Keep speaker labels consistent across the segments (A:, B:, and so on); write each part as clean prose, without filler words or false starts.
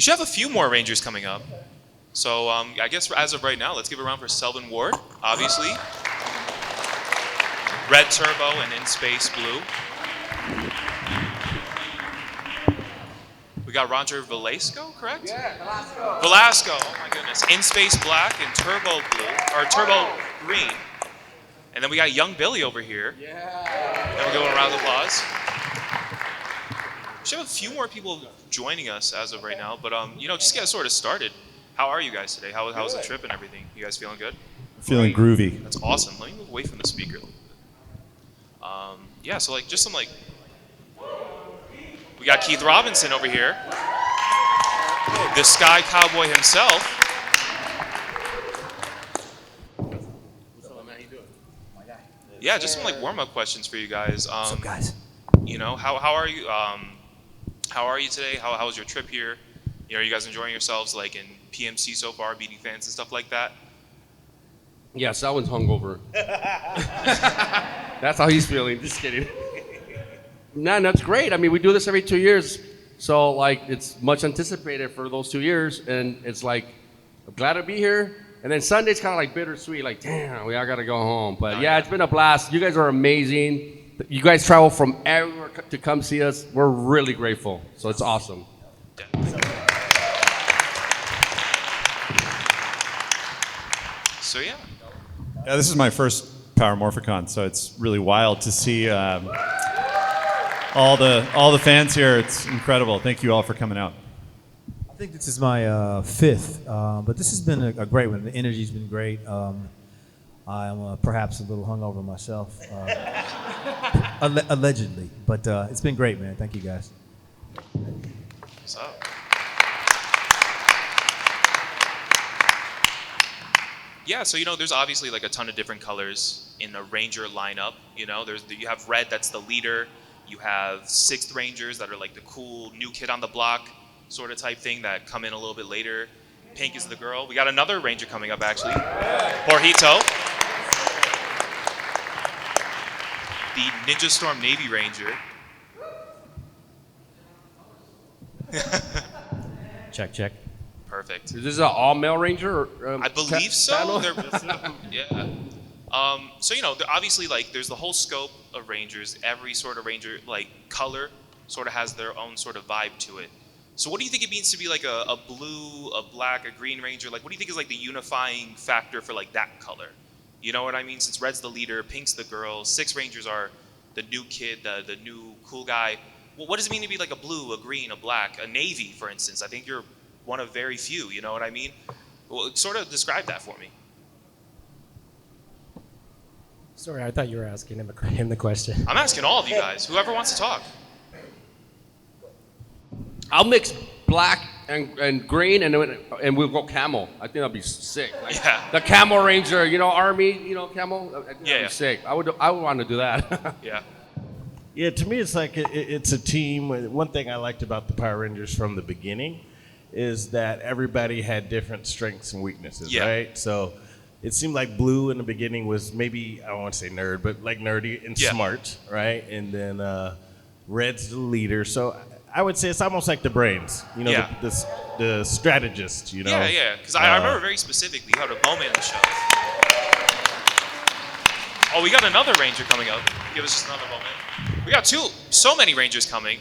A: We should have a few more Rangers coming up. So I guess as of right now, let's give it a round for Selvin Ward, obviously. Red Turbo and In Space Blue. We got Roger Velasco, correct?
B: Yeah, Velasco.
A: Velasco, oh my goodness. In Space Black and Turbo Blue, or Turbo Green. And then we got Young Billy over here.
B: Yeah.
A: And we're going a round of applause. We should have a few more people joining us as of right now, but just get sort of started. How are you guys today? How was the trip and everything? You guys feeling good?
C: Feeling groovy.
A: That's awesome. Let me move away from the speaker a little bit. So just some we got Keith Robinson over here, the Sky Cowboy himself. Yeah, just some warm-up questions for you guys.
D: What's up, guys?
A: How are you? How are you today? How was your trip here? Are you guys enjoying yourselves in PMC so far, meeting fans and stuff like that?
B: Yeah, Selwyn's hungover. That's how he's feeling. Just kidding. Man, that's great. I mean, we do this every 2 years, so it's much anticipated for those 2 years, and it's I'm glad to be here. And then Sunday's kind of bittersweet, damn, I gotta go home. But yeah, it's been a blast. You guys are amazing. You guys travel from everywhere to come see us. We're really grateful. So it's awesome.
A: So yeah.
C: Yeah, this is my first Power Morphicon, so it's really wild to see all the fans here. It's incredible. Thank you all for coming out.
D: I think this is my fifth, but this has been a great one. The energy's been great. I'm perhaps a little hungover myself, allegedly, but it's been great, man. Thank you, guys.
A: What's up? Yeah, so there's obviously a ton of different colors in the Ranger lineup. You have red, that's the leader. You have 6th Rangers that are the cool new kid on the block sort of type thing that come in a little bit later. Pink is the girl. We got another Ranger coming up actually, Jorgito. The Ninja Storm Navy Ranger.
D: Check.
A: Perfect.
B: Is this an all-male Ranger?
A: I believe so. Yeah. Obviously, obviously, there's the whole scope of Rangers. Every sort of Ranger, color, sort of has their own sort of vibe to it. So what do you think it means to be a blue, a black, a green Ranger? What do you think is the unifying factor for that color? You know what I mean? Since red's the leader, pink's the girl, 6 Rangers are the new kid, the new cool guy. Well, what does it mean to be a blue, a green, a black, a navy, for instance? I think you're one of very few, you know what I mean? Well, sort of describe that for me.
E: Sorry, I thought you were asking him the question.
A: I'm asking all of you guys, whoever wants to talk.
B: I'll mix black and green, and we'll go camel. I think that'll be sick.
A: Yeah.
B: The Camel Ranger, Army, camel. I think that'd
A: Yeah.
B: be sick. I would want to do that.
A: Yeah.
F: Yeah, to me, it's it's a team. One thing I liked about the Power Rangers from the beginning is that everybody had different strengths and weaknesses,
A: Yeah.
F: right? So it seemed like Blue in the beginning was maybe, I don't want to say nerd, but nerdy and
A: Yeah.
F: smart, right? And then Red's the leader. So I would say it's almost like the brains,
A: Yeah.
F: the strategist,
A: Yeah, because I remember very specifically, you had a moment in the show. Oh, we got another Ranger coming up. Give us just another moment. We got so many Rangers coming.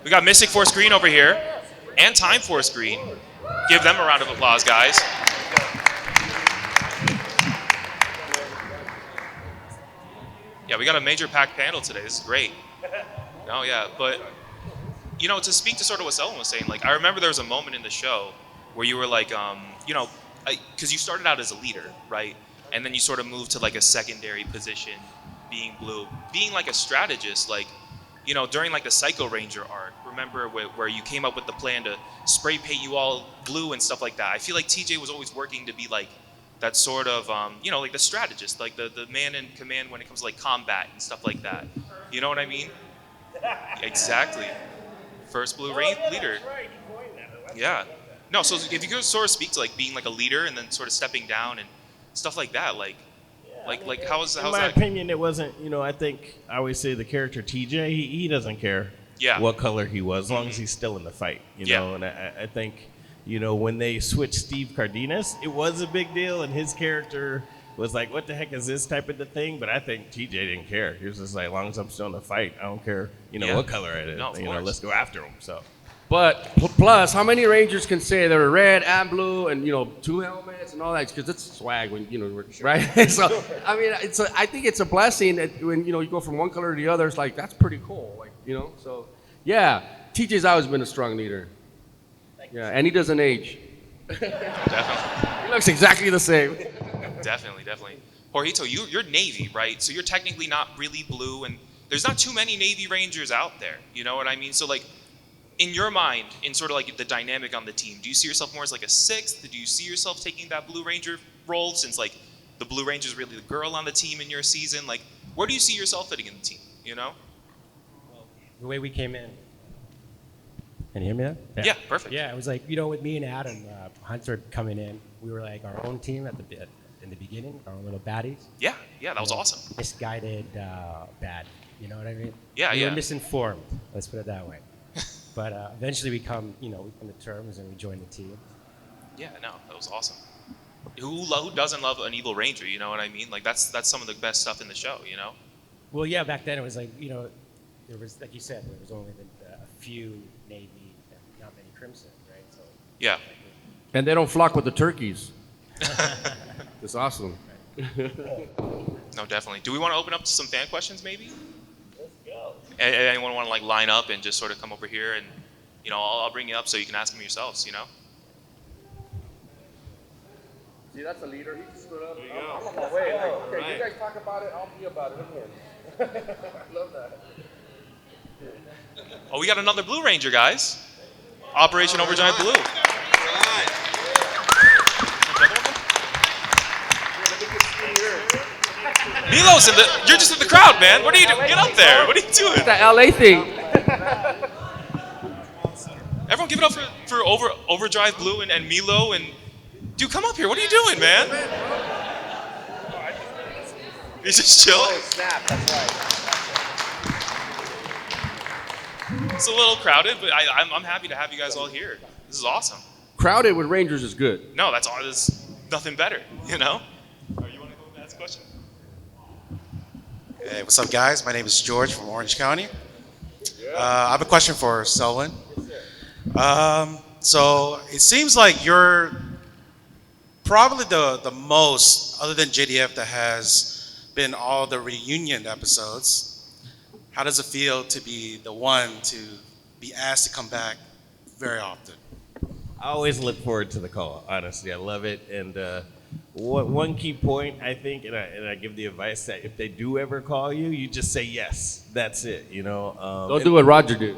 A: We got Mystic Force Green over here, and Time Force Green. Give them a round of applause, guys. Yeah, we got a major packed panel today. This is great. Oh, yeah, but, to speak to sort of what Selwyn was saying, I remember there was a moment in the show where you were because you started out as a leader, right? And then you sort of moved to a secondary position, being blue, being a strategist, during the Psycho Ranger arc. Remember where you came up with the plan to spray paint you all blue and stuff like that. I feel like TJ was always working to be that sort of, the strategist, the man in command when it comes to combat and stuff like that. You know what I mean? Exactly. First blue leader. Yeah. No, so if you could sort of speak to being a leader and then sort of stepping down and stuff like that, how's
F: In my
A: that?
F: opinion, it wasn't, I think I always say the character TJ, he doesn't care
A: Yeah.
F: what color he was, as long as he's still in the fight,
A: Yeah.
F: And I think You know, when they switched Steve Cardenas, it was a big deal, and his character was like, what the heck is this type of the thing? But I think TJ didn't care. He was just like, as long as I'm still in the fight, I don't care, what color it is.
A: No, of
F: you know,
A: course.
F: let's go after him. So
B: But plus, how many Rangers can say they're red and blue and 2 helmets and all that? Because it's swag when right. So I mean, I think it's a blessing that when you go from one color to the other. It's like that's pretty cool. So yeah, TJ's always been a strong leader. Yeah, and he doesn't age.
A: Definitely.
B: He looks exactly the same.
A: Definitely. Jorgito, you're Navy, right? So you're technically not really blue, and there's not too many Navy Rangers out there. You know what I mean? So like, in your mind, in sort of like the dynamic on the team, do you see yourself more as like a sixth? Do you see yourself taking that Blue Ranger role, since like the Blue Ranger is really the girl on the team in your season? Like, where do you see yourself fitting in the team?
E: The way we came in. Can you hear me now?
A: Yeah, perfect.
E: Yeah, it was like, with me and Adam, Hunter coming in, we were like our own team in the beginning, our own little baddies.
A: Yeah, that was awesome.
E: Misguided, bad. You know what I mean?
A: Yeah,
E: we
A: yeah.
E: were misinformed. Let's put it that way. But eventually we come to terms and we joined the team.
A: Yeah, no, that was awesome. Who doesn't love an evil ranger? You know what I mean? Like that's some of the best stuff in the show.
E: Well, yeah, back then it was like there was, like you said, there was only a few Navy and not many Crimson, right? So
A: Yeah.
B: And they don't flock with the turkeys. It's awesome.
A: No, definitely. Do we want to open up to some fan questions, maybe? Let's go. Anyone want to like line up and just sort of come over here and, I'll bring you up so you can ask them yourselves.
B: See, that's a leader. He just stood up. I'm on my way. Okay, you guys talk about it. I'll be about it. I love that.
A: Oh, we got another Blue Ranger, guys. Operation Overdrive Blue. Milo's you're just in the crowd, man. What are you doing? Get up there. What are you doing?
B: The LA thing.
A: Everyone give it up for Overdrive Blue and Milo and dude, come up here. What are you doing, man? You just chill?
B: Oh, snap. That's right.
A: It's a little crowded, but I'm happy to have you guys all here. This is awesome.
B: Crowded with Rangers is good.
A: No, there's nothing better, You want to go and ask a question?
G: Hey, what's up, guys? My name is George from Orange County. I have a question for Selwyn. So it seems like you're probably the most, other than JDF, that has been all the reunion episodes. How does it feel to be the one to be asked to come back very often?
F: I always look forward to the call. Honestly, I love it. And one key point, I think, and I give the advice that if they do ever call you, you just say yes. That's it.
B: Don't do what Roger did.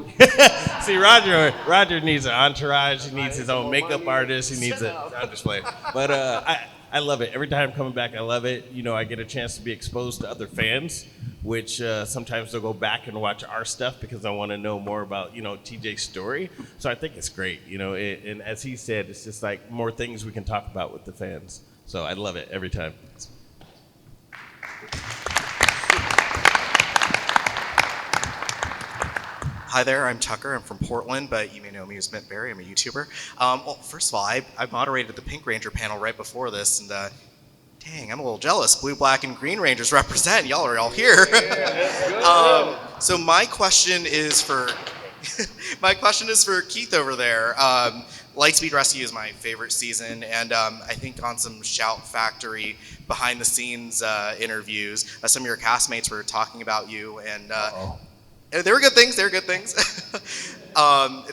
F: See, Roger needs an entourage. He needs his own makeup artist. He needs I'm just playing. But I love it. Every time I'm coming back, I love it. I get a chance to be exposed to other fans, which sometimes they'll go back and watch our stuff because I want to know more about, TJ's story. So I think it's great, and as he said, it's just like more things we can talk about with the fans. So I love it every time.
H: Hi there, I'm Tucker. I'm from Portland, but you may know me as Mint Berry. I'm a YouTuber. Well, first of all, I moderated the Pink Ranger panel right before this, and dang, I'm a little jealous. Blue, Black, and Green Rangers represent. Y'all are all here. So my question is for Keith over there. Lightspeed Rescue is my favorite season, and I think on some Shout Factory behind the scenes interviews, some of your castmates were talking about you, and they were good things.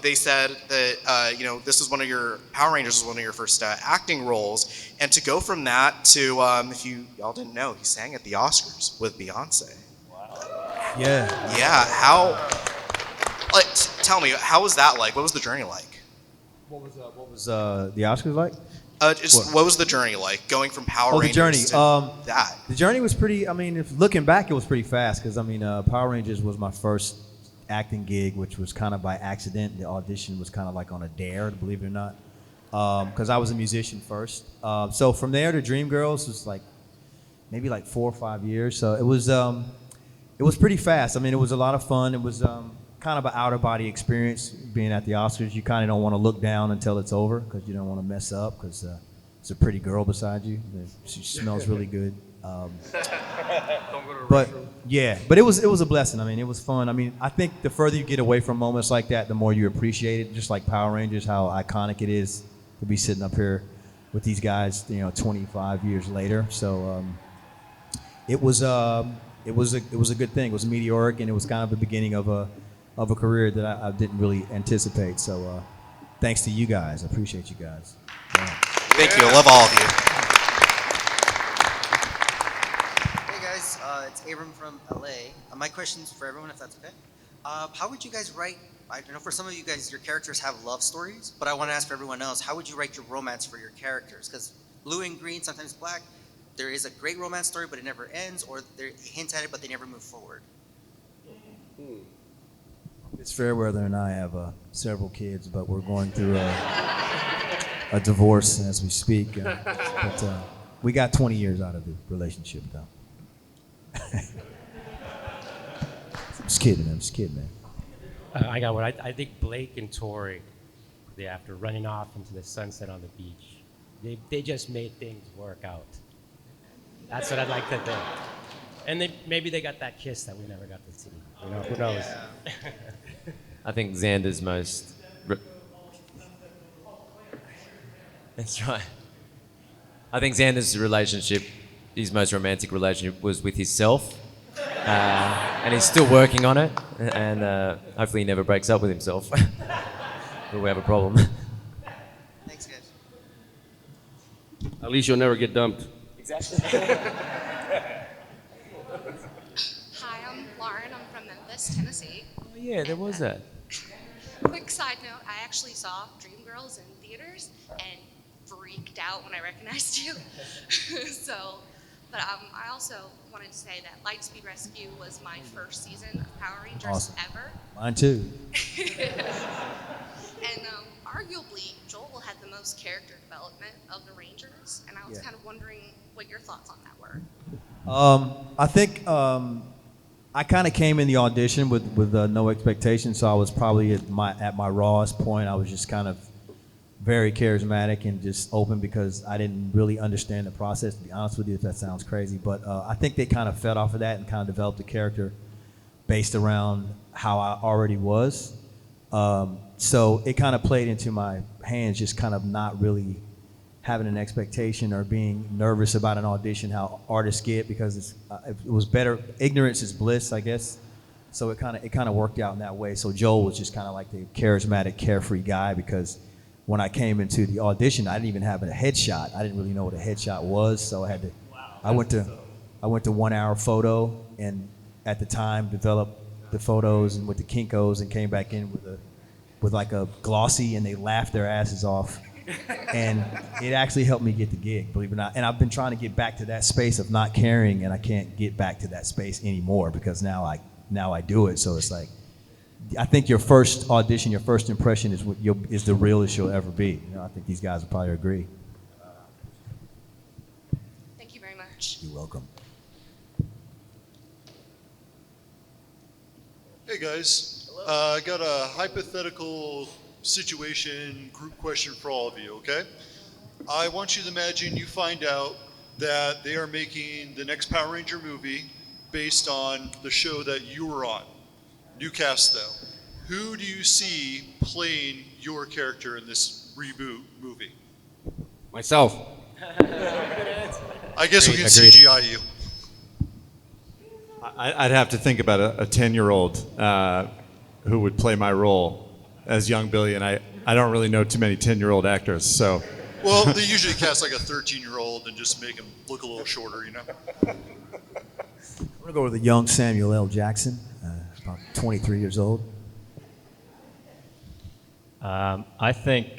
H: They said that this is one of your Power Rangers was one of your first acting roles, and to go from that to if y'all didn't know, he sang at the Oscars with Beyonce.
D: Wow. Yeah.
H: Yeah. How? Like, tell me, how was that like? What was the journey like?
D: What was the Oscars like?
H: What was the journey like going from Power
D: the
H: Rangers
D: journey.
H: to that?
D: The journey was pretty. I mean, if looking back, it was pretty fast because Power Rangers was my first acting gig, which was kind of by accident. The audition was kind of like on a dare, believe it or not, because I was a musician first. So from there to Dreamgirls was like maybe like 4 or 5 years. So it was pretty fast. I mean, it was a lot of fun. It was kind of an out of body experience being at the Oscars. You kind of don't want to look down until it's over because you don't want to mess up because it's a pretty girl beside you. She smells really good. But yeah, but it was a blessing. I mean, it was fun. I mean, I think the further you get away from moments like that, the more you appreciate it. Just like Power Rangers, how iconic it is to be sitting up here with these guys, 25 years later. So it was a good thing. It was meteoric, and it was kind of the beginning of a career that I didn't really anticipate. So thanks to you guys. I appreciate you guys. Yeah.
H: Thank you. I love all of you.
I: Hey guys, it's Abram from LA. My question's for everyone, if that's okay. How would you guys write? I don't know, for some of you guys, your characters have love stories, but I want to ask for everyone else, how would you write your romance for your characters? Because blue and green, sometimes black, there is a great romance story, but it never ends, or they hint at it, but they never move forward.
D: It's Fairweather and I have several kids, but we're going through a divorce as we speak. But we got 20 years out of the relationship, though. Just kidding, man.
E: I got one. I think Blake and Tori, after running off into the sunset on the beach, they just made things work out. That's what I'd like to think. And maybe they got that kiss that we never got to see. Who knows?
J: I think Xander's most. That's right. I think Xander's relationship, his most romantic relationship, was with himself. And he's still working on it, and hopefully he never breaks up with himself. But we have a problem.
I: Thanks, guys.
B: At least you'll never get dumped.
J: Exactly.
K: Hi, I'm Lauren. I'm from Memphis, Tennessee.
J: Oh yeah, there was that.
K: Quick side note, I actually saw Dreamgirls in theaters and freaked out when I recognized you. But I also wanted to say that Lightspeed Rescue was my first season of Power Rangers
D: Awesome.
K: ever.
D: Mine too.
K: And arguably, Joel had the most character development of the Rangers, and I was kind of wondering what your thoughts on that were.
D: I think I kind of came in the audition with no expectations, so I was probably at my rawest point. I was just kind of very charismatic and just open because I didn't really understand the process, to be honest with you, if that sounds crazy. But I think they kind of fed off of that and kind of developed a character based around how I already was. So it kind of played into my hands, just kind of not really having an expectation or being nervous about an audition, how artists get, because it was better. Ignorance is bliss, I guess. So it kind of worked out in that way. So Joel was just kind of like the charismatic, carefree guy, because when I came into the audition, I didn't even have a headshot. I didn't really know what a headshot was, so I had to. I went to 1 hour photo, and at the time developed the photos and with the Kinkos, and came back in with like a glossy, and they laughed their asses off. And it actually helped me get the gig, believe it or not. And I've been trying to get back to that space of not caring, and I can't get back to that space anymore because now I do it. So it's like, I think your first audition, your first impression is the realest you'll ever be. I think these guys will probably agree.
K: Thank you very much.
D: You're welcome.
L: Hey guys, I got a hypothetical situation group question for all of you, okay? I want you to imagine you find out that they are making the next Power Ranger movie based on the show that you were on. New cast though. Who do you see playing your character in this reboot movie?
B: Myself.
L: I guess we can CGI you.
C: I'd have to think about a 10-year-old who would play my role as young Billy, and I don't really know too many 10-year-old actors, so.
L: Well, they usually cast like a 13-year-old and just make him look a little shorter,
D: I'm gonna go with a young Samuel L. Jackson, about 23 years old.
M: I think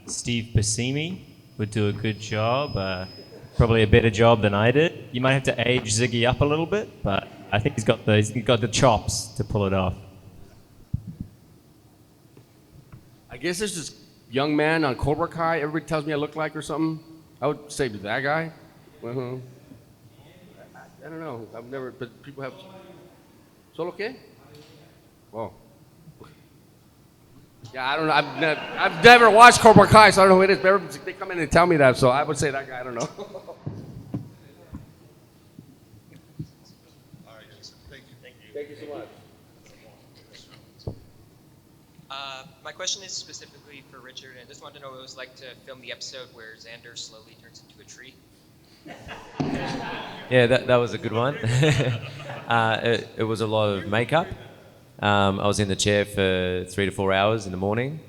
M: Steve Buscemi would do a good job. Probably a better job than I did. You might have to age Ziggy up a little bit, but I think he's got the chops to pull it off.
B: I guess there's this young man on Cobra Kai everybody tells me I look like or something. I would say that guy. I don't know. I've never, but people have. ¿Solo qué? Oh. Yeah, I don't know. I've never watched Cobra Kai, so I don't know who it is. But they come in and tell me that, so I would say that guy. I don't know.
L: All right, guys. Thank you.
B: Thank you so much.
N: My question is specifically for Richard, and I just wanted to know what it was like to film the episode where Xander slowly turns into a tree.
J: Yeah, that was a good one. It was a lot of makeup. I was in the chair for 3 to 4 hours in the morning,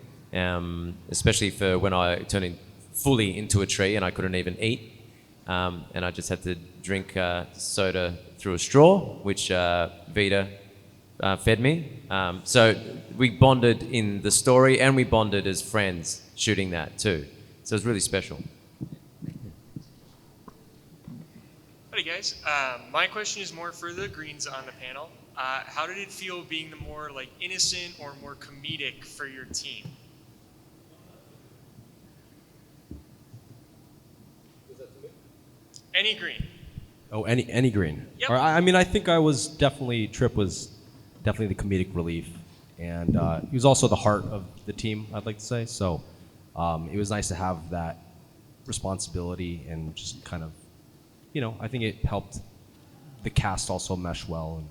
J: especially for when I turned fully into a tree and I couldn't even eat. And I just had to drink soda through a straw, which Vita fed me. So we bonded in the story and we bonded as friends shooting that too. So it was really special.
O: Hey guys, my question is more for the Greens on the panel. How did it feel being the more like innocent or more comedic for your team? Any Green.
P: Oh, any Green.
O: Yep.
P: Or, I mean, I think Trip was definitely the comedic relief, and he was also the heart of the team, I'd like to say. So it was nice to have that responsibility and just kind of, I think it helped the cast also mesh well. And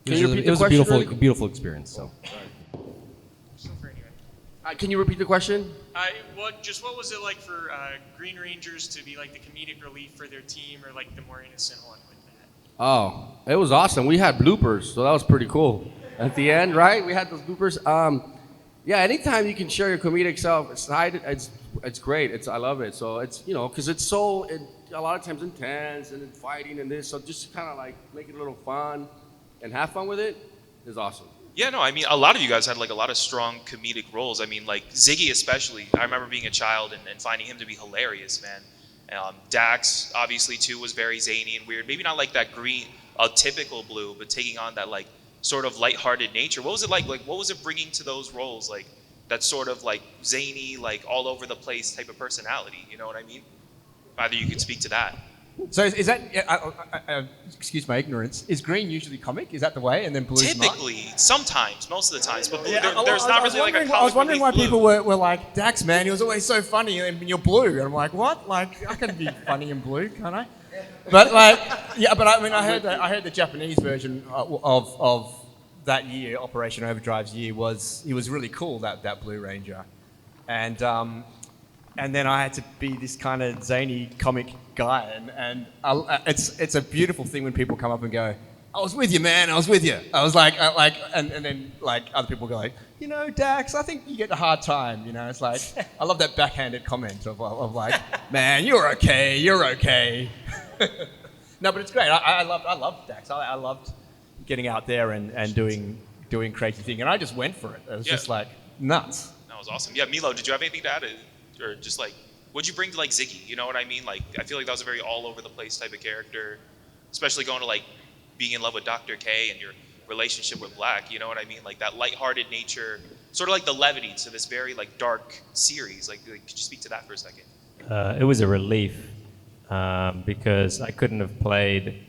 P: it was a beautiful experience. So.
B: Can you repeat the question?
O: What was it like for Green Rangers to be like the comedic relief for their team, or like the more innocent one with that?
B: Oh, it was awesome. We had bloopers, so that was pretty cool. At the end, right? We had those bloopers. Yeah, anytime you can share your comedic side, it's great. I love it. So it's because it's so a lot of times intense and then fighting and this. So just kind of like make it a little fun and have fun with it is awesome.
A: Yeah, no, I mean, a lot of you guys had like a lot of strong comedic roles. I mean, like Ziggy especially. I remember being a child and finding him to be hilarious, man. Dax, obviously, too, was very zany and weird. Maybe not like that green, typical Blue, but taking on that like sort of lighthearted nature. What was it like? Like, what was it bringing to those roles? Like that sort of like zany, like all over the place type of personality. You know what I mean? Either you could speak to that.
Q: So is that, excuse my ignorance, is Green usually comic? Is that the way? And then Blue's
A: Typically, sometimes, most of the times, but
Q: Yeah,
A: there's not really like a comic
Q: I was wondering why
A: relief
Q: people were like, Dax, man, he was always so funny, and you're blue. And I'm like, what? Like, I can be funny and blue, can't I? But like, yeah, but I mean, I heard the Japanese version of that year, Operation Overdrive's year, he was really cool, that Blue Ranger. And then I had to be this kind of zany comic guy, and it's a beautiful thing when people come up and go, "I was with you, man. I was with you." I was like, and then like other people go like, Dax, I think you get a hard time. It's like I love that backhanded comment of like, "Man, you're okay. You're okay." No, but it's great. I loved Dax. I loved getting out there and doing crazy things, and I just went for it. It was just like nuts.
A: That was awesome. Yeah, Milo, did you have anything to add? Or just like, what'd you bring to like Ziggy? You know what I mean? Like, I feel like that was a very all over the place type of character, especially going to like being in love with Dr. K and your relationship with Black. You know what I mean? Like that lighthearted nature, sort of like the levity to this very like dark series. Like could you speak to that for a second?
M: It was a relief because I couldn't have played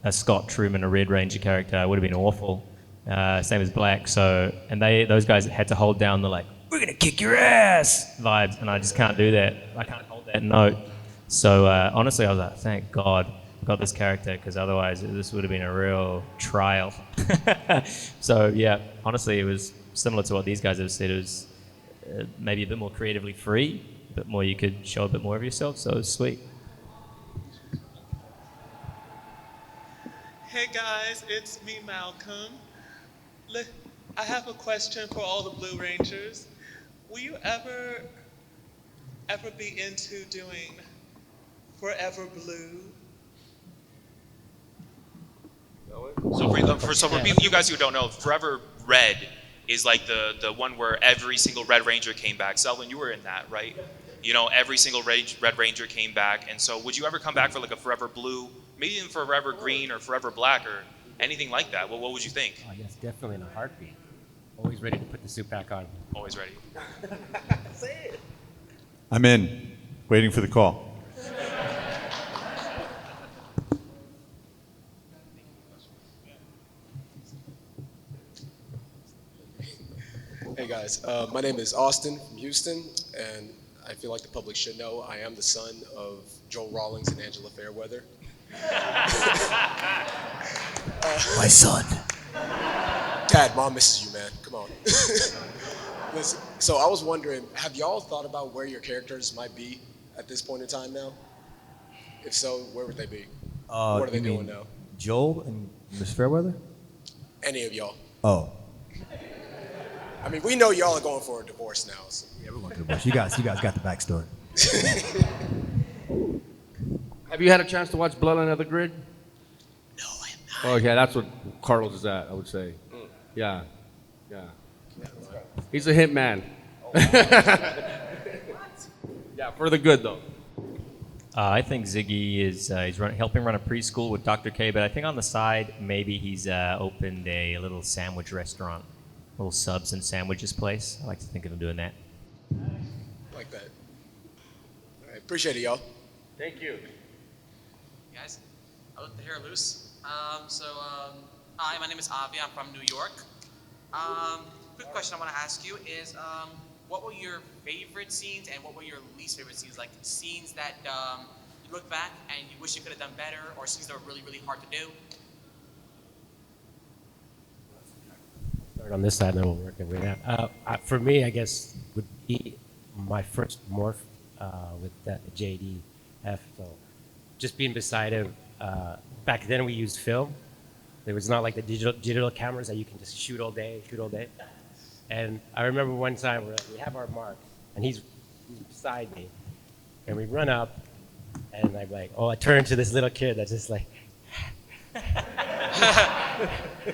M: a Scott Truman, a Red Ranger character. I would have been awful. Same as Black. So, and those guys had to hold down the like, we're gonna kick your ass vibes, and I just can't do that. I can't hold that note. So honestly, I was like, thank God I got this character, because otherwise this would have been a real trial. So yeah, honestly, it was similar to what these guys have said. It was maybe a bit more creatively free, a bit more, you could show a bit more of yourself. So it was sweet.
R: Hey guys, it's me, Malcolm. Look, I have a question for all the Blue Rangers. Will you ever be into doing Forever Blue?
A: So for people, you guys who don't know, Forever Red is like the one where every single Red Ranger came back. Selwyn, you were in that, right? Every single Red Ranger came back. And so would you ever come back for like a Forever Blue, maybe even Forever Green or Forever Black or anything like that? Well, what would you think?
E: Oh, yes, definitely in a heartbeat. Always ready to put the suit back on.
A: Always ready.
C: I'm in, waiting for the call.
S: Hey guys, guys. My name is Austin from Houston, and I feel like the public should know I am the son of Joel Rawlings and Angela Fairweather.
D: My son.
S: Dad, Mom misses you, man. Come on. Listen, so I was wondering, have y'all thought about where your characters might be at this point in time now? If so, where would they be? What are they
D: You
S: doing
D: mean
S: now?
D: Joel and Miss Fairweather?
S: Any of y'all?
D: Oh.
S: I mean, we know y'all are going for a divorce now. So.
D: Yeah, we're going to divorce. You guys got the backstory.
B: Have you had a chance to watch Blood Under the Grid? No, I have not. Oh, yeah, that's what Carlos is at, I would say. Yeah, yeah. He's a hitman. Yeah, for the good, though.
M: I think Ziggy is helping run a preschool with Dr. K, but I think on the side, maybe he's opened a little sandwich restaurant, little subs and sandwiches place. I like to think of him doing that.
S: Like that. All right, appreciate it, y'all.
B: Thank you.
T: Guys, I let the hair loose. Hi, my name is Avi. I'm from New York. Quick question I want to ask you is, what were your favorite scenes and what were your least favorite scenes? Like scenes that you look back and you wish you could have done better, or scenes that were really, really hard to do?
E: Start on this side, and then we'll work our way down. For me, I guess would be my first morph with that JDF. So just being beside him. Back then, we used film. There was not like the digital cameras that you can just shoot all day. And I remember one time we have our mark, and he's beside me, and we run up, and I'm like, I turn to this little kid that's just like,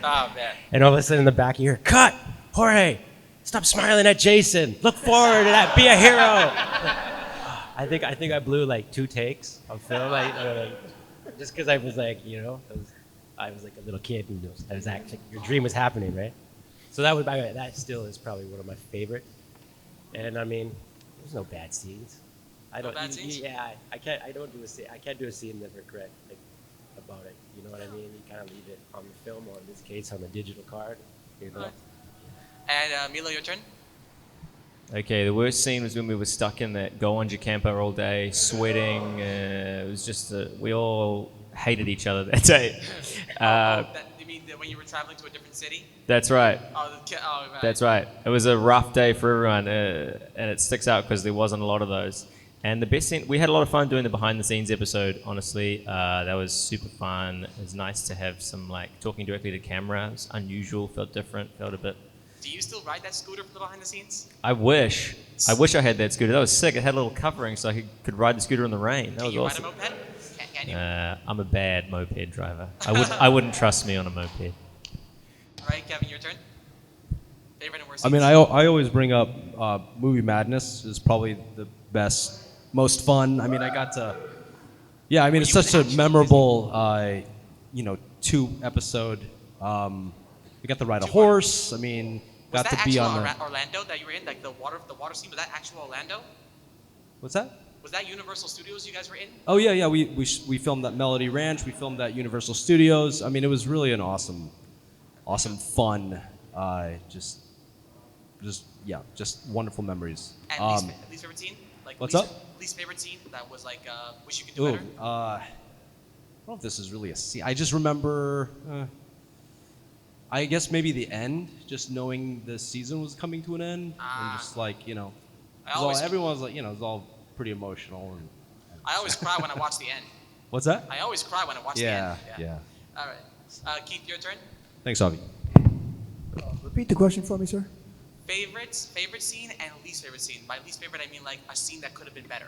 T: Oh, man.
E: and all of a sudden in the back you hear, cut, Jorge, stop smiling at Jason, look forward to that, be a hero. I think I blew like 2 takes of film, just because I was like, I was like a little kid, and I was acting, your dream was happening, right? So that still is probably one of my favorites. And I mean, there's no bad scenes. I don't.
T: No bad scenes?
E: Yeah, I can't. I don't do a scene. I can't do a scene that regret about it. You know what I mean? You kind of leave it on the film, or in this case, on the digital card. You know.
T: And Milo, your turn.
M: Okay, the worst scene was when we were stuck in that go on your camper all day, sweating. It was just we all hated each other that day.
T: You mean when you were traveling to a different city?
M: That's right.
T: Right.
M: That's right. It was a rough day for everyone, and it sticks out because there wasn't a lot of those. And the best thing, we had a lot of fun doing the behind the scenes episode, honestly. That was super fun. It was nice to have some, talking directly to camera. It was unusual, felt different, felt a bit...
T: Do you still ride that scooter for the behind the scenes?
M: I wish I had that scooter. That was sick. It had a little covering so I could ride the scooter in the rain. That was awesome.
T: Can you ride a moped? Can you?
M: I'm a bad moped driver. I wouldn't trust me on a moped.
T: All right, Kevin, your turn. Favorite and worst
P: I mean,
T: scenes?
P: I always bring up Movie Madness is probably the best, most fun. I mean, I got to, yeah. I mean, it's such a memorable, 2-episode. We got to ride a horse. I mean,
T: Was
P: got
T: that
P: to be
T: actual
P: on the.
T: Orlando that you were in? Like the water scene? Was that actual Orlando?
P: What's that?
T: Was that Universal Studios you guys were in?
P: Oh yeah. We filmed at Melody Ranch. We filmed at Universal Studios. I mean, it was really an awesome fun. Just wonderful memories.
T: And least favorite scene?
P: What's up?
T: Least favorite scene that was wish you could do better?
P: I don't know if this is really a scene. I just remember, I guess maybe the end, just knowing the season was coming to an end, and just everyone was it was all pretty emotional. And
T: I always cry when I watch the end.
P: What's that?
T: I always cry when I watch the end.
P: Yeah.
T: All right. Keith, your turn.
P: Thanks, Avi.
D: Repeat the question for me, sir.
T: Favorite scene and least favorite scene. By least favorite, I mean like a scene that could have been better.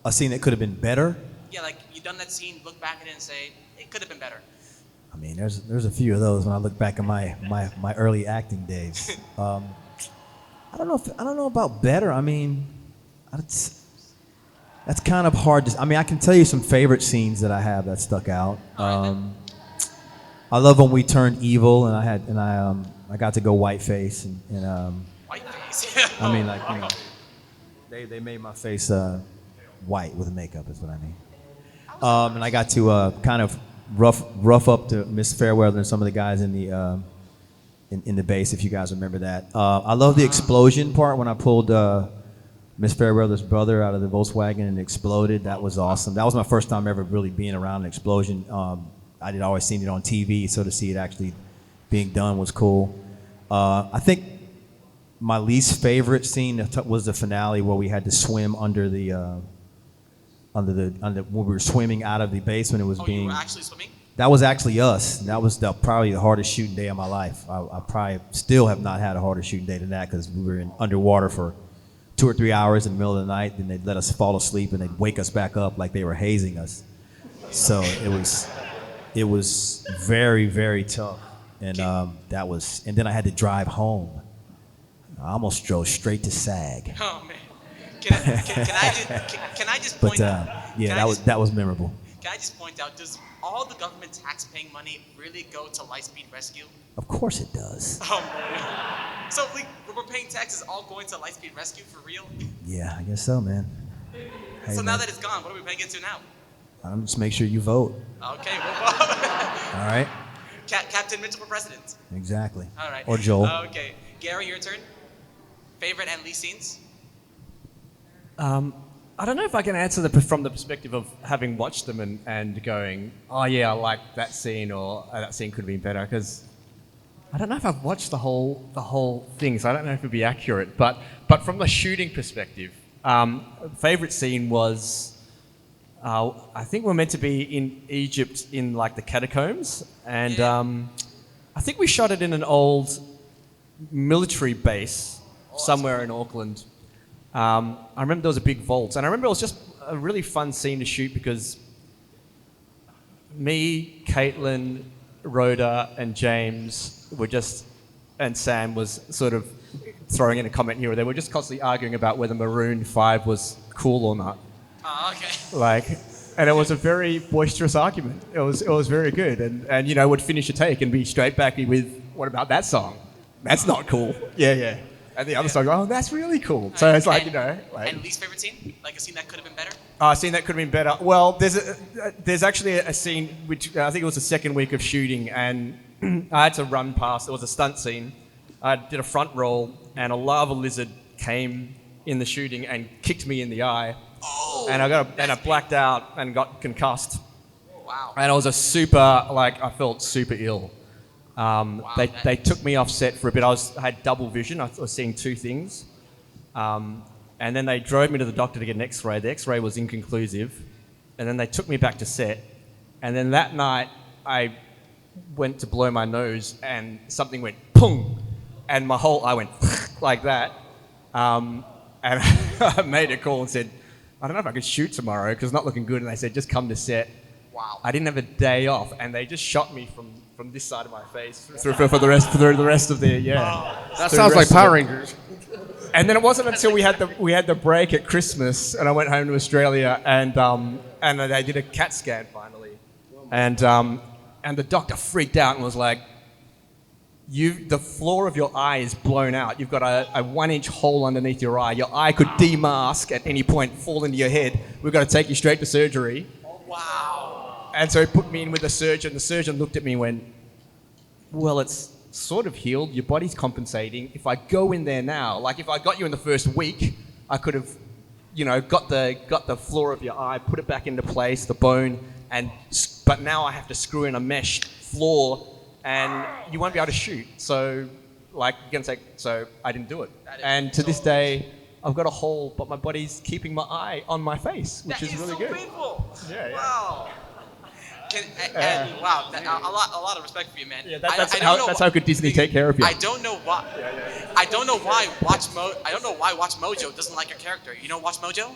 D: A scene that could have been better?
T: Yeah, like you done that scene, look back at it and say, it could have been better.
D: I mean, there's a few of those when I look back at my early acting days. I don't know about better. I mean, that's kind of hard to. I mean, I can tell you some favorite scenes that I have that stuck out. I love when we turned evil, and I got to go whiteface, and
T: Whiteface.
D: I mean, they made my face white with makeup, is what I mean. And I got to kind of rough up to Miss Fairweather and some of the guys in in the base, if you guys remember that. I love the explosion part when I pulled Miss Fairweather's brother out of the Volkswagen and it exploded. That was awesome. That was my first time ever really being around an explosion. I had always seen it on TV, so to see it actually being done was cool. I think my least favorite scene was the finale where we had to swim under when we were swimming out of the base when it was being.
T: You were actually swimming?
D: That was actually us. That was probably the hardest shooting day of my life. I probably still have not had a harder shooting day than that because we were underwater for 2 or 3 hours in the middle of the night. Then they'd let us fall asleep and they'd wake us back up like they were hazing us. So it was very, very tough. And and then I had to drive home. I almost drove straight to SAG.
T: Oh man, can I just point out?
D: Yeah, that was memorable.
T: Can I just point out? Does all the government tax-paying money really go to Lightspeed Rescue?
D: Of course it does.
T: Oh man. So we're paying taxes all going to Lightspeed Rescue for real?
D: Yeah, I guess so, man. Hey,
T: So now
D: man,
T: that it's gone, what are we paying it to now?
D: just make sure you vote.
T: Okay, well,
D: All right.
T: Captain Mitchell for president.
D: Exactly.
T: All right.
D: Or Joel.
T: Okay, Gary, your turn. Favorite and least scenes?
Q: I don't know if I can answer from the perspective of having watched them and going, oh yeah, I like that scene, or that scene could have been better, because I don't know if I've watched the whole thing, so I don't know if it'd be accurate. But from the shooting perspective, favorite scene was, I think we're meant to be in Egypt in like the catacombs, and I think we shot it in an old military base somewhere in Auckland. I remember there was a big vault, and I remember it was just a really fun scene to shoot because me, Caitlin, Rhoda, and James and Sam was sort of throwing in a comment here or there. We're just constantly arguing about whether Maroon 5 was cool or not.
T: Oh, okay.
Q: And it was a very boisterous argument. It was very good, and would finish a take and be straight back with, "What about that song? That's not cool." Yeah. And the other song, "Oh, that's really cool." So it's like,
T: And least favorite scene? Like a scene that could have been better?
Q: A scene that could have been better. Well, there's actually a scene which I think it was the second week of shooting, and I had to run past. It was a stunt scene. I did a front roll, and a lava lizard came in the shooting and kicked me in the eye, and I blacked out and got concussed.
T: Wow.
Q: And it was I felt super ill. They took me off set for a bit. I had double vision. I was seeing two things. And then they drove me to the doctor to get an x-ray. The x-ray was inconclusive. And then they took me back to set. And then that night, I went to blow my nose and something went pung. And my whole eye went like that. And I made a call and said, I don't know if I could shoot tomorrow because it's not looking good. And they said, just come to set.
T: Wow.
Q: I didn't have a day off. And they just shot me from this side of my face for the rest of the
B: That sounds like Power Rangers.
Q: And then it wasn't until we had the break at Christmas, and I went home to Australia, and they did a CAT scan finally, and the doctor freaked out and was like, the floor of your eye is blown out. You've got a 1-inch hole underneath your eye. Your eye could demask at any point, fall into your head. We've got to take you straight to surgery.
T: Wow.
Q: And so he put me in with the surgeon. The surgeon looked at me and went, well, it's sort of healed. Your body's compensating. If I go in there now, like if I got you in the first week, I could have, got the floor of your eye, put it back into place, the bone, but now I have to screw in a mesh floor, and you won't be able to shoot. So, so I didn't do it. And to this day, I've got a hole, but my body's keeping my eye on my face, which is really good.
T: Painful.
Q: Yeah.
T: Wow. Wow, a lot of respect for you, man.
Q: Yeah, that's how could Disney take care of you.
T: I don't know why. I don't know why Watch Mojo doesn't like your character. You know Watch Mojo?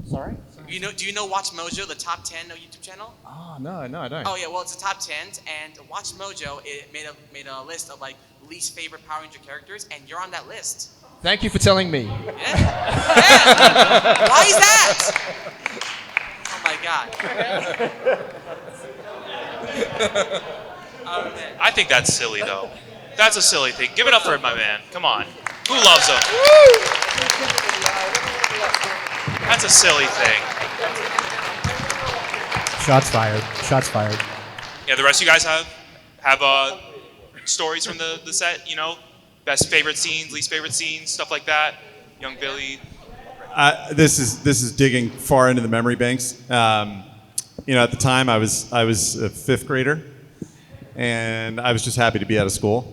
Q: Sorry?
T: Do you know Watch Mojo, the top 10 YouTube channel?
Q: Oh, no, I don't.
T: Oh yeah, well it's a top 10, and Watch Mojo made a list of least favorite Power Ranger characters, and you're on that list.
Q: Thank you for telling me.
T: Yeah. Why is that? Oh my God.
A: I think that's silly, though. That's a silly thing. Give it up for my man. Come on. Who loves him? That's a silly thing.
D: Shots fired. Shots fired.
A: Yeah, the rest of you guys have stories from the set? You know, best favorite scenes, least favorite scenes, stuff like that. Young Billy.
C: This is digging far into the memory banks. At the time I was a fifth grader, and I was just happy to be out of school.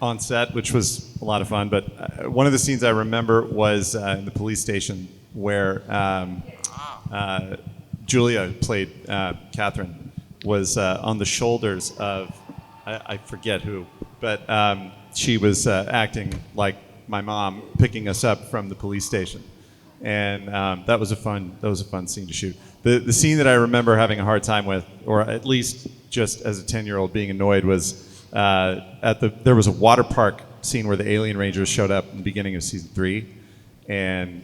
C: On set, which was a lot of fun. But one of the scenes I remember was in the police station where Julia, played Catherine, was on the shoulders of, I forget who, but she was acting like my mom picking us up from the police station. And that was a fun scene to shoot. The scene that I remember having a hard time with, or at least just as a 10-year-old being annoyed, was there was a water park scene where the Alien Rangers showed up in the beginning of season 3, and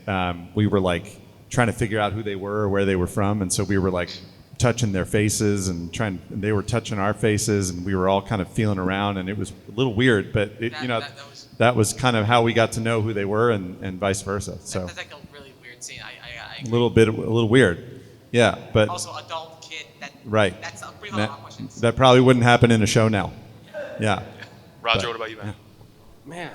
C: we were like trying to figure out who they were or where they were from, and so we were like touching their faces and they were touching our faces, and we were all kind of feeling around, and it was a little weird, but that was kind of how we got to know who they were, and vice versa. So
T: That's like a really weird scene. I
C: a little weird, yeah, but
T: also adult kid.
C: right.
T: That's a pretty lot of questions.
C: That probably wouldn't happen in a show now. Yeah.
A: Roger,
C: But-
A: what about you, man?
B: Man,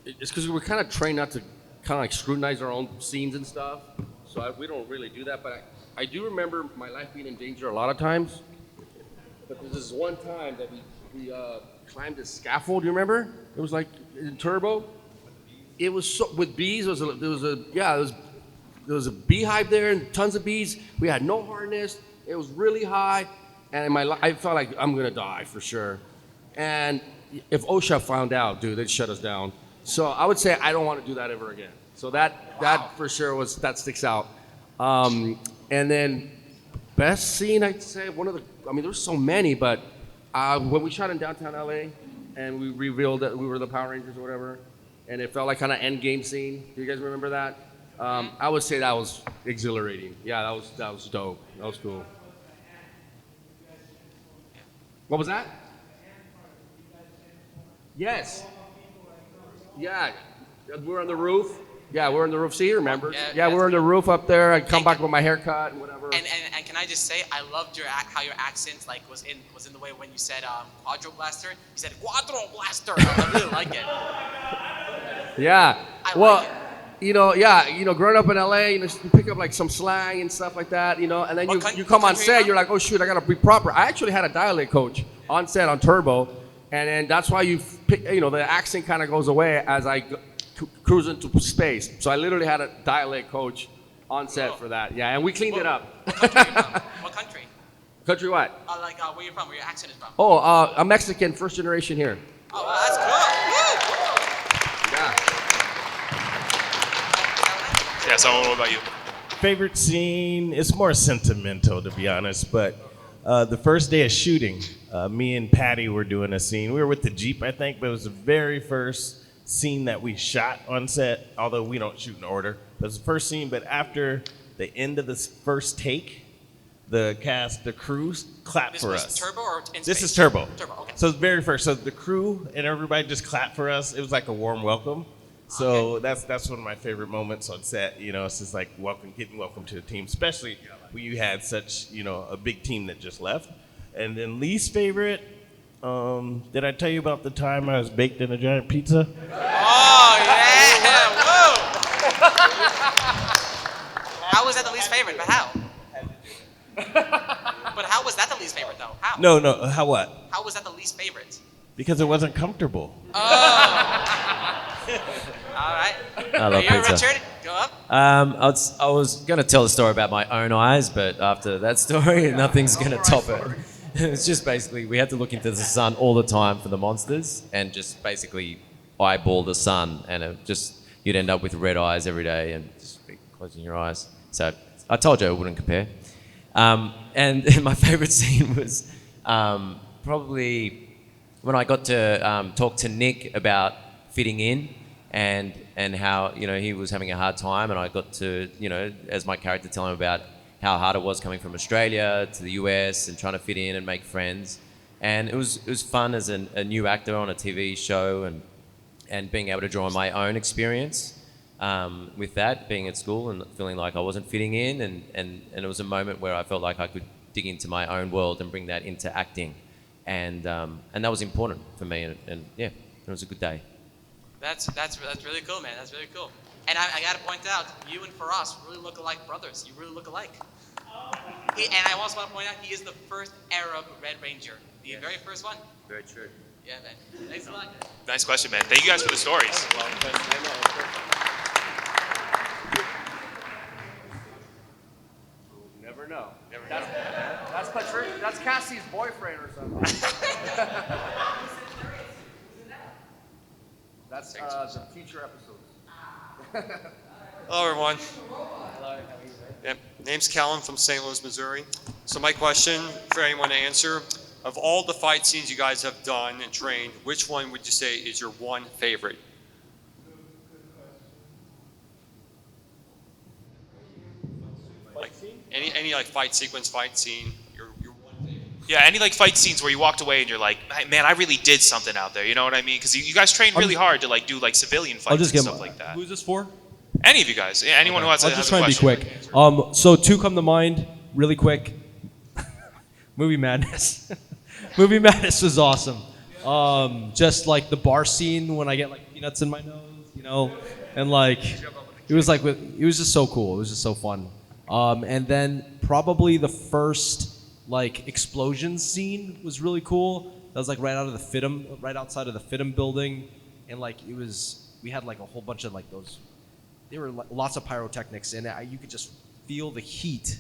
B: it's because we're kind of trained not to kind of like scrutinize our own scenes and stuff. So we don't really do that. But I do remember my life being in danger a lot of times. But there's this one time that we climbed a scaffold. You remember? It was like in Turbo. It was so, with bees. There was a beehive there and tons of bees. We had no harness. It was really high, and I felt like I'm gonna die for sure. And if OSHA found out, dude, they'd shut us down. So I would say I don't want to do that ever again. So that for sure sticks out. And then best scene, I'd say there's so many, but when we shot in downtown LA and we revealed that we were the Power Rangers or whatever, and it felt like kind of end game scene. Do you guys remember that? I would say that was exhilarating. Yeah, that was dope. That was cool. What was that? Yes. Yeah. We're on the roof. Yeah, we're on the roof. See, remember? Yeah, we're on the roof up there. I come back with my haircut and whatever.
T: And can I just say, I loved how your accent was in the way when you said Quadro Blaster. You said Quadro Blaster. I really like it.
B: Yeah. Growing up in LA, you pick up like some slang and stuff like that, and then you come on set, you're like, oh shoot, I gotta be proper. I actually had a dialect coach on set on Turbo, and then that's why the accent kind of goes away as I cruise into space. So I literally had a dialect coach on set for that. Yeah, and we cleaned it up.
T: What country?
B: Country what?
T: Where you from? Where your accent is from?
B: Oh, I'm Mexican, first generation here.
T: Oh, well, that's cool. Woo!
B: Yeah.
A: Yeah, so what about you?
F: Favorite scene? It's more sentimental, to be honest, but the first day of shooting, me and Patty were doing a scene. We were with the Jeep, I think, but it was the very first scene that we shot on set, although we don't shoot in order. It was the first scene, but after the end of this first take, the crew clapped for us.
T: This was Turbo or in
F: This
T: space?
F: is Turbo.
T: Turbo, okay.
F: So it's very first. So the crew and everybody just clapped for us. It was like a warm welcome. So that's one of my favorite moments on set. It's just like getting welcome to the team, especially when you had such a big team that just left. And then least favorite, did I tell you about the time I was baked in a giant pizza?
T: Oh yeah! Whoa! How was that the least favorite? But how? But how was that the least favorite though? How?
F: No. How what?
T: How was that the least favorite?
F: Because it wasn't comfortable.
T: All right.
J: I love pizza.
T: Richard, go up.
J: I was going to tell a story about my own eyes, but after that story, nothing's going to top it. It's just basically we had to look into the sun all the time for the monsters and just basically eyeball the sun, and you'd end up with red eyes every day and just be closing your eyes. So I told you I wouldn't compare. And my favorite scene was probably when I got to talk to Nick about fitting in and how he was having a hard time, and I got to as my character tell him about how hard it was coming from Australia to the US and trying to fit in and make friends. And it was fun as a new actor on a TV show and being able to draw on my own experience with that, being at school and feeling like I wasn't fitting in, and it was a moment where I felt like I could dig into my own world and bring that into acting, and that was important for me. And yeah, it was a good day.
T: That's really cool, man. That's really cool. And I got to point out, you and Faraz really look alike brothers. You really look alike. And I also want to point out, he is the first Arab Red Ranger. The very first one.
J: Very true.
T: Yeah, man. Thanks a lot.
A: Nice question, man. Thank you guys for the stories.
B: Never know. That's Cassie's boyfriend or something. That's the future episodes.
U: Hello, everyone. Yep. Name's Callum from St. Louis, Missouri. So my question for anyone to answer, of all the fight scenes you guys have done and trained, which one would you say is your one favorite? Like any like fight sequence, fight scene, your one favorite.
A: Yeah, any like fight scenes where you walked away and you're like, man, I really did something out there. You know what I mean? Because you guys trained really hard to like do like civilian fights and stuff like that.
P: Who's this for?
A: Any of you guys, yeah, anyone who has
P: I'll
A: a,
P: just
A: has a
P: try and be
A: question.
P: quick. So two come to mind really quick. Movie Madness. Movie Madness was awesome. Just like the bar scene when I get like peanuts in my nose, you know, and like it was just so cool. It was just so fun. And then probably the first like explosion scene was really cool. That was like right outside of the FITM building, and like we had like a whole bunch of like those. There were lots of pyrotechnics, and you could just feel the heat.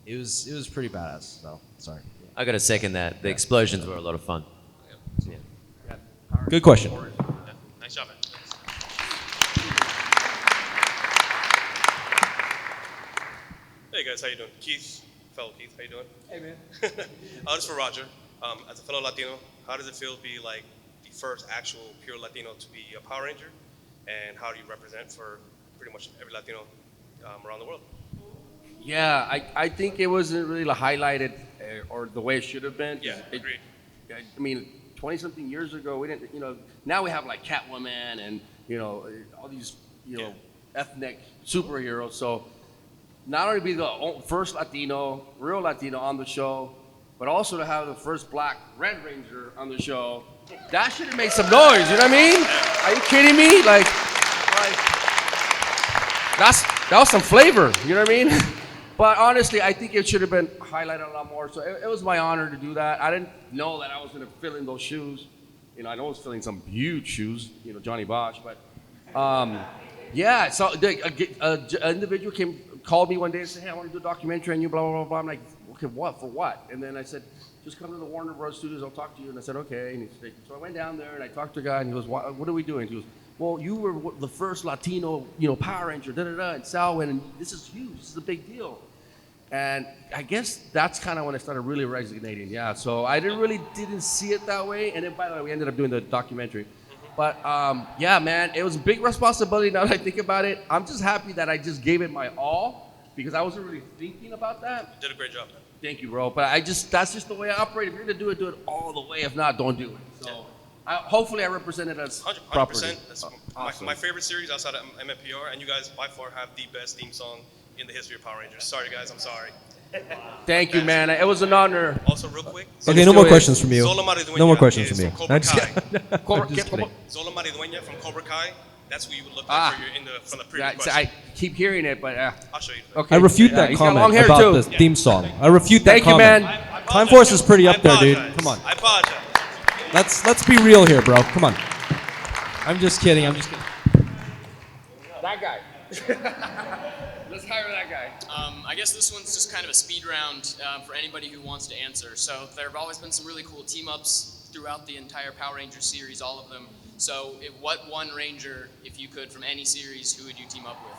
P: It was pretty badass. So sorry.
J: I got to second that. The explosions were a lot of fun. Yeah.
P: Good question.
A: Yeah, nice job, man.
V: Hey guys, how you doing? Keith, fellow Keith, how you doing?
I: Hey man.
V: This is for Roger. As a fellow Latino, how does it feel to be like the first actual pure Latino to be a Power Ranger? And how do you represent for pretty much every Latino around the world?
B: Yeah, I think it wasn't really highlighted or the way it should have been.
V: Yeah, agreed.
B: I mean, 20-something years ago, we didn't, now we have like Catwoman and, all these, ethnic superheroes. So not only be the first real Latino on the show, but also to have the first black Red Ranger on the show, that should have made some noise, you know what I mean? Are you kidding me? Like that was some flavor, you know what I mean? But honestly, I think it should have been highlighted a lot more. So it was my honor to do that. I didn't know that I was going to fill in those shoes. I know I was filling some huge shoes, Johnny Bosch. But yeah, so an individual called me one day and said, hey, I want to do a documentary on you, blah, blah, blah, blah. I'm like, okay, what? For what? And then I said, just come to the Warner Bros. Studios, I'll talk to you. And I said, okay. And so I went down there and I talked to a guy and he goes, what are we doing? He goes, well, you were the first Latino, Power Ranger, and Sal went, and this is huge. This is a big deal. And I guess that's kind of when I started really resonating. Yeah, so I didn't see it that way. And then, by the way, we ended up doing the documentary. But yeah, man, it was a big responsibility now that I think about it. I'm just happy that I just gave it my all because I wasn't really thinking about that.
V: You did a great job, man.
B: Thank you, bro. But that's just the way I operate. If you're gonna do it all the way. If not, don't do it. So hopefully I represented us
V: 100%.
B: properly.
V: That's
B: Awesome.
V: my favorite series outside of MMPR, and you guys by far have the best theme song in the history of Power Rangers. Sorry, guys, I'm sorry.
B: Thank you, man. It was an honor.
V: Also, real quick.
P: Okay, no more questions from you.
V: Zola Maridueña
P: No more questions
V: is
P: from you.
V: From Cobra
P: I'm just
V: Kai.
P: kidding.
V: Zola Maridueña from Cobra Kai. That's who you would look like from the previous question.
B: I keep hearing it, but
V: I'll show you.
B: okay.
P: I refute that
B: He's got long
P: comment
B: hair
P: about
B: too.
P: the theme song. I refute that
B: Thank you,
P: comment.
B: man.
P: Time Force is pretty up there, dude. Come on.
V: I apologize.
P: Let's be real here, bro. Come on. I'm just kidding.
B: That guy. Let's hire that guy.
W: I guess this one's just kind of a speed round for anybody who wants to answer. So there have always been some really cool team-ups throughout the entire Power Rangers series, all of them. So what one Ranger, if you could, from any series, who would you team up with?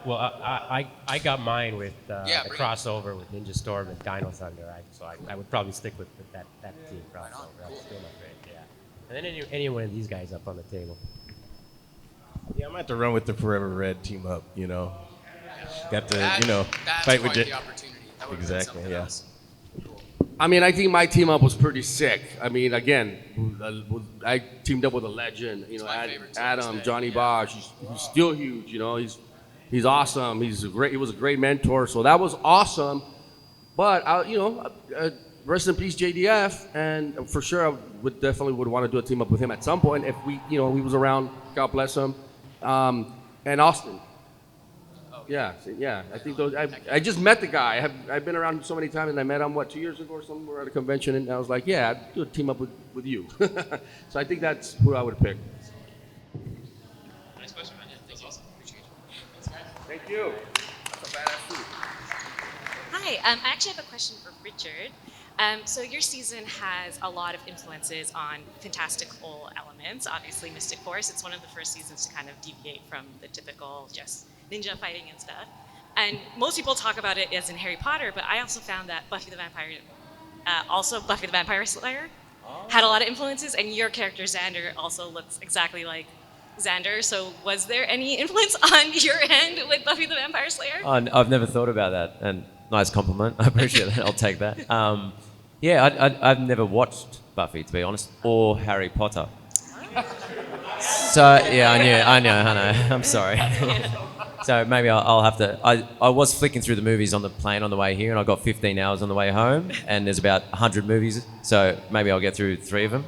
E: Well, I got mine with a crossover with Ninja Storm and Dino Thunder. So I would probably stick with that team crossover. That's still my favorite, yeah. And then any one of these guys up on the table.
F: Yeah, I'm going to have to run with the Forever Red team up, Got to,
W: That
F: fight with
W: quite
F: it.
W: the opportunity. That would've been
F: Exactly,
W: something
F: yeah.
W: else.
B: I mean, I think my team up was pretty sick. I mean, again, I teamed up with a legend. You know, Adam, Johnny Bosch. He's still huge. You know, he's awesome. He was a great mentor. So that was awesome. But rest in peace, JDF. And for sure, I would definitely want to do a team up with him at some point if he was around. God bless him. And Austin. Yeah. I think those. I just met the guy. I've been around him so many times, and I met him 2 years ago or something. We were at a convention, and I was like, yeah, I'd do a team up with you. So I think that's who I would pick.
N: Nice question, man. Yeah, thanks, awesome. Appreciate it.
B: Thank you. That's a badass suit.
G: Hi, I actually have a question for Richard. So your season has a lot of influences on fantastical elements. Obviously, Mystic Force. It's one of the first seasons to kind of deviate from the typical just ninja fighting and stuff. And most people talk about it as in Harry Potter, but I also found that Buffy the Vampire Slayer had a lot of influences, and your character Xander also looks exactly like Xander. So was there any influence on your end with Buffy the Vampire Slayer?
J: I've never thought about that, and nice compliment. I appreciate that. I'll take that. I've never watched Buffy, to be honest, or Harry Potter. So yeah, I know. I'm sorry. So maybe I'll have to. I was flicking through the movies on the plane on the way here, and I got 15 hours on the way home, and there's about 100 movies, so maybe I'll get through 3 of them.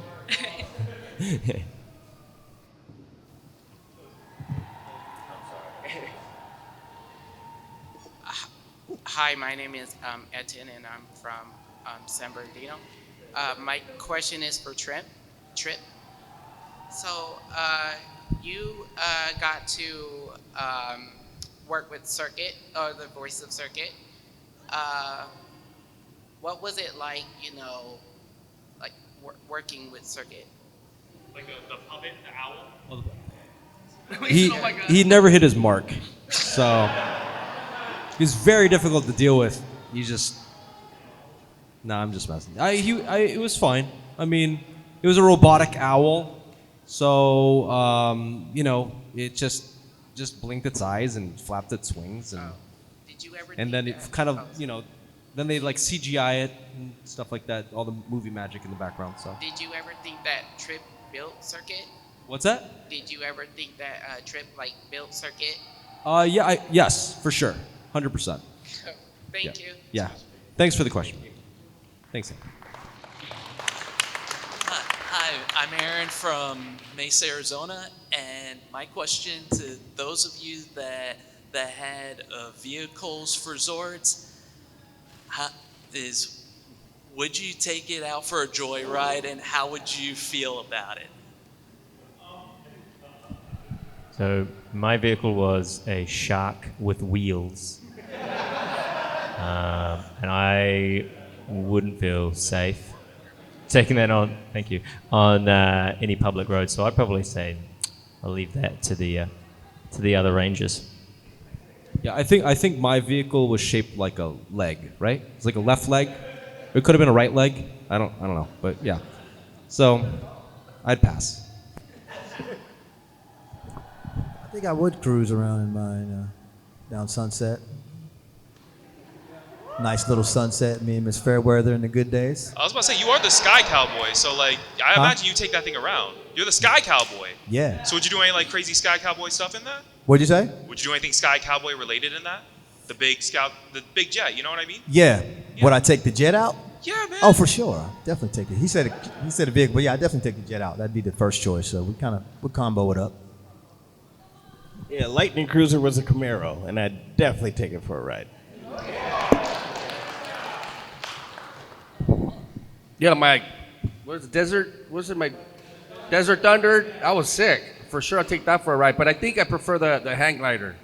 H: Hi, my name is Etienne, and I'm from San Bernardino. My question is for Trip. So you got to work with Circuit, or the voice of Circuit. What was it like, working with Circuit?
O: Like the puppet, the owl?
P: He never hit his mark, so he was very difficult to deal with. I'm just messing. It was fine. I mean, it was a robotic owl, so it just blinked its eyes and flapped its wings, and then it kind of then they like CGI it and stuff like that. All the movie magic in the background. So.
H: Did you ever think that Trip built Circuit?
P: What's that?
H: Did you ever think that Trip built Circuit?
P: Yes, for sure, 100%.
H: Thank you.
P: Yeah. Thanks for the question. Thanks.
K: Hi, I'm Aaron from Mesa, Arizona, and my question to those of you that the head of vehicles for Zords is, would you take it out for a joyride, and how would you feel about it?
M: So my vehicle was a shark with wheels, and I wouldn't feel safe taking that on. Thank you, on any public road. So I'd probably say I'll leave that to the other rangers.
P: Yeah, I think my vehicle was shaped like a leg, right? It's like a left leg. It could have been a right leg. I don't know, but yeah. So I'd pass.
D: I think I would cruise around in mine down Sunset. Nice little sunset, me and Miss Fairweather in the good days.
A: I was about to say, you are the Sky Cowboy, so I imagine you take that thing around. You're the Sky Cowboy.
D: Yeah.
A: So would you do any crazy Sky Cowboy stuff in that?
D: What'd you say?
A: Would you do anything Sky Cowboy related in that? The big jet, you know what I mean?
D: Yeah. Would I take the jet out?
A: Yeah, man.
D: Oh, for sure. I'll definitely take it. He said a vehicle, but yeah, I definitely take the jet out. That'd be the first choice. So we'll combo it up.
F: Yeah, Lightning Cruiser was a Camaro, and I'd definitely take it for a ride.
B: Yeah, my Desert Thunder? That was sick. For sure, I'll take that for a ride. But I think I prefer the hang glider.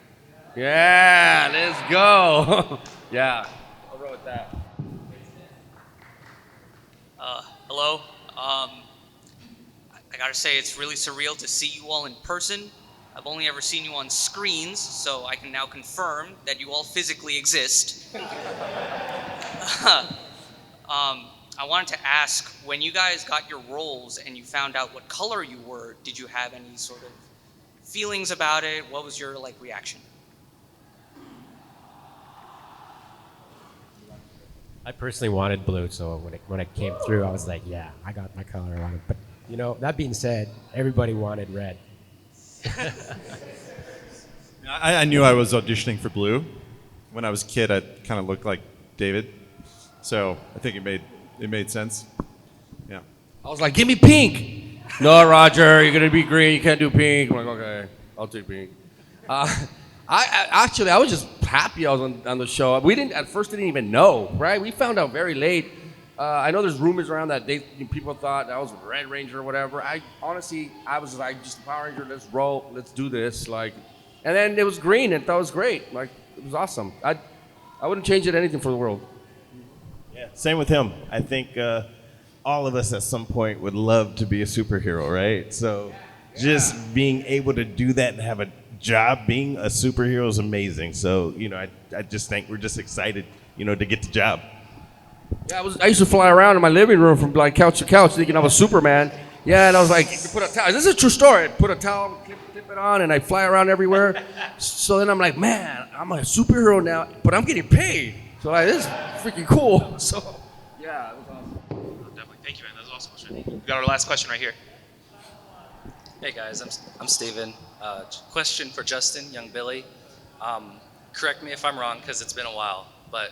B: Yeah, let's go. Yeah, I'll roll with that.
X: Hello. I gotta say, it's really surreal to see you all in person. I've only ever seen you on screens, so I can now confirm that you all physically exist. I wanted to ask, when you guys got your roles and you found out what color you were, did you have any sort of feelings about it? What was your reaction?
E: I personally wanted blue, so when it came through, I was like, yeah, I got my color I wanted. But that being said, everybody wanted red.
C: I knew I was auditioning for Blue. When I was a kid, I kind of looked like David, so I think it made sense. Yeah.
B: I was like, give me pink. No, Roger, you're gonna be green. You can't do pink. I'm like, okay, I'll take pink. I was just happy I was on the show. We at first didn't even know, right? We found out very late. I know there's rumors around that people thought I was a Red Ranger or whatever. I honestly, I was like, just a Power Ranger. Let's roll. Let's do this. Like, and then it was green, and that was great. Like, it was awesome. I wouldn't change it anything for the world.
F: Yeah, same with him. I think all of us at some point would love to be a superhero, right? So just being able to do that and have a job being a superhero is amazing. So, I just think we're just excited, to get the job.
B: Yeah, I used to fly around in my living room from like couch to couch thinking I was Superman. Yeah, and I was like, put a towel. This is a true story. I'd put a towel, clip it on, and I fly around everywhere. So then I'm like, man, I'm a superhero now, but I'm getting paid. So like, this is freaking cool. So yeah, it was awesome.
A: Definitely. Thank you, man. That was awesome. We got our last question right here.
L: Hey guys, I'm Steven. Question for Justin, young Billy. Correct me if I'm wrong because it's been a while, but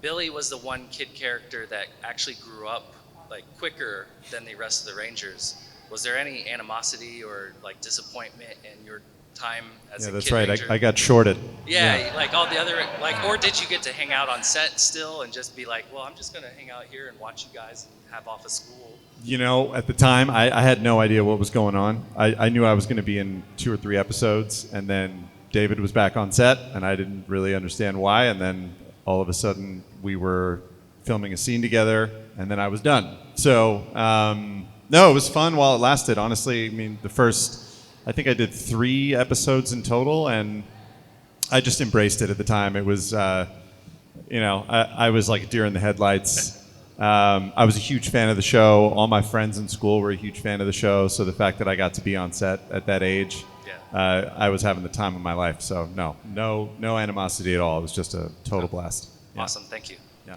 L: Billy was the one kid character that actually grew up like quicker than the rest of the Rangers. Was there any animosity or like disappointment in your time as a kid
C: that's right.
L: Ranger?
C: I got shorted.
L: Yeah, like all the other, or did you get to hang out on set still and just be like, well, I'm just gonna hang out here and watch you guys and have off of school?
C: At the time, I had no idea what was going on. I knew I was going to be in 2 or 3 episodes, and then David was back on set, and I didn't really understand why. And then all of a sudden, we were filming a scene together, and then I was done. So, no, it was fun while it lasted. Honestly, I mean, I think I did 3 episodes in total, and I just embraced it at the time. It was, I was like a deer in the headlights. I was a huge fan of the show. All my friends in school were a huge fan of the show. So the fact that I got to be on set at that age, I was having the time of my life. So no animosity at all. It was just a total blast. Yeah.
L: Awesome, thank you.
C: Yeah.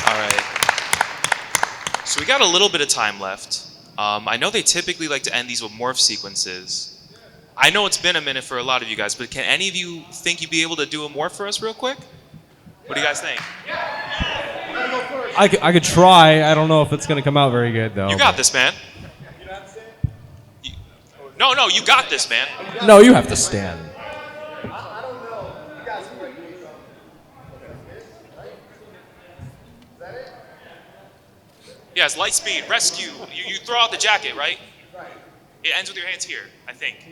A: All right. So we got a little bit of time left. I know they typically like to end these with morph sequences. I know it's been a minute for a lot of you guys, but can any of you think you'd be able to do a morph for us real quick? What do you guys think?
P: I could try. I don't know if it's going to come out very good, though.
A: You got this, man. No, you got this, man.
P: No, you have to stand.
A: Yes, light speed, rescue. You throw out the jacket, right? It ends with your hands here, I think.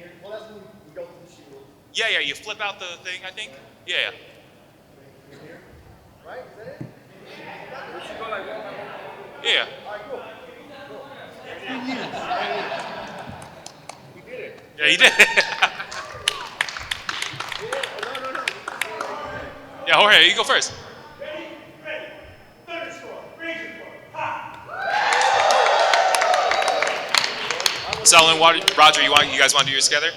A: Yeah, you flip out the thing, I think. Yeah. Yeah. Yeah, you did. Yeah, Jorge, you go first. Selin, Roger, you guys want to do yours together?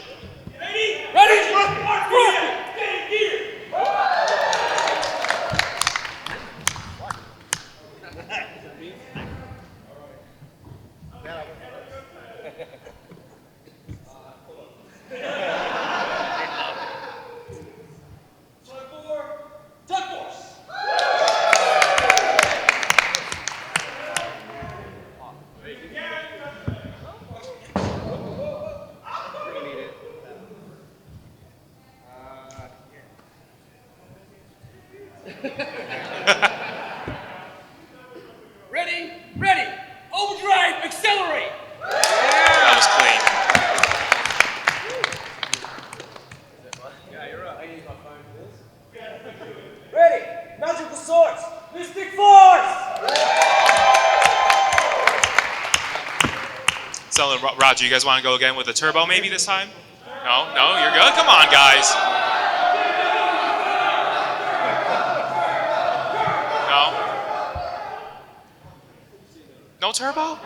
Q: Ready? Ready? Overdrive, accelerate!
A: That was clean.
Q: Ready? Magical swords! Mystic force!
A: Selin, Roger, you guys want to go again with a turbo maybe this time? No, you're good. Come on, guys. No turbo?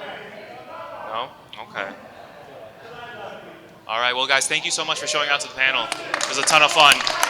A: No? Okay. All right, well, guys, thank you so much for showing out to the panel. was a ton of fun.